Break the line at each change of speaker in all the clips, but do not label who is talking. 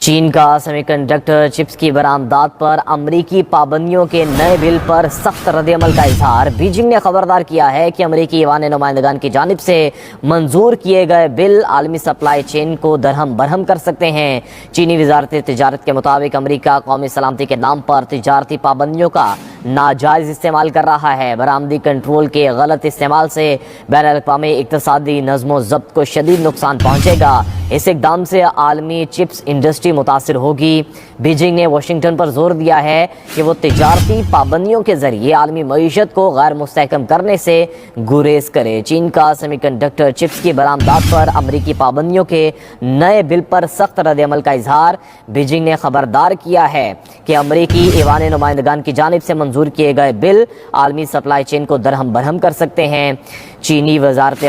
چین کا semi conductor chips کی برآمدات پر امریکی پابندیوں کے نئے بل پر سخت رد عمل کا اظہار۔ بیجنگ نے خبردار کیا ہے کہ امریکی ایوان نمائندگان کی جانب سے منظور کیے گئے بل عالمی سپلائی چین کو درہم برہم کر سکتے ہیں۔ چینی وزارت تجارت کے مطابق امریکہ قومی سلامتی کے نام پر تجارتی پابندیوں کا ناجائز استعمال کر رہا ہے۔ برآمدی کنٹرول کے غلط استعمال سے بین الاقوامی اقتصادی نظم و ضبط کو شدید نقصان پہنچے گا۔ اس اقدام سے عالمی چپس انڈسٹری متاثر ہوگی۔ بیجنگ نے واشنگٹن پر زور دیا ہے کہ وہ تجارتی پابندیوں کے ذریعے عالمی معیشت کو غیر مستحکم کرنے سے گریز کرے۔ چین کا سیمی کنڈکٹر چپس کی برآمدات پر امریکی پابندیوں کے نئے بل پر سخت رد عمل کا اظہار۔ بیجنگ نے خبردار کیا ہے کہ امریکی ایوان نمائندگان کی جانب سے منظور کیے گئے بل عالمی سپلائی چین کو درہم برہم کر سکتے ہیں۔ چینی وزارت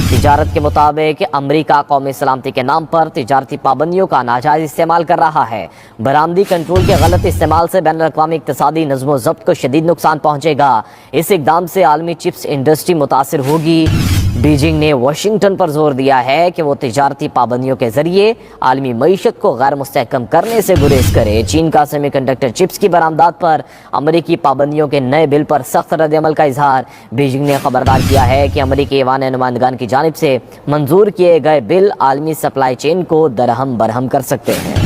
تجارت کے مطابق امریکہ قومی سلامتی کے نام پر تجارتی پابندیوں کا ناجائز استعمال کر رہا ہے۔ برآمدی کنٹرول کے غلط استعمال سے بین الاقوامی اقتصادی نظم و ضبط کو شدید نقصان پہنچے گا۔ اس اقدام سے عالمی چپس انڈسٹری متاثر ہوگی۔ بیجنگ نے واشنگٹن پر زور دیا ہے کہ وہ تجارتی پابندیوں کے ذریعے عالمی معیشت کو غیر مستحکم کرنے سے گریز کرے۔ چین کا سیمی کنڈکٹر چپس کی برآمدات پر امریکی پابندیوں کے نئے بل پر سخت رد عمل کا اظہار۔ بیجنگ نے خبردار کیا ہے کہ امریکی ایوان نمائندگان کی جانب سے منظور کیے گئے بل عالمی سپلائی چین کو درہم برہم کر سکتے ہیں۔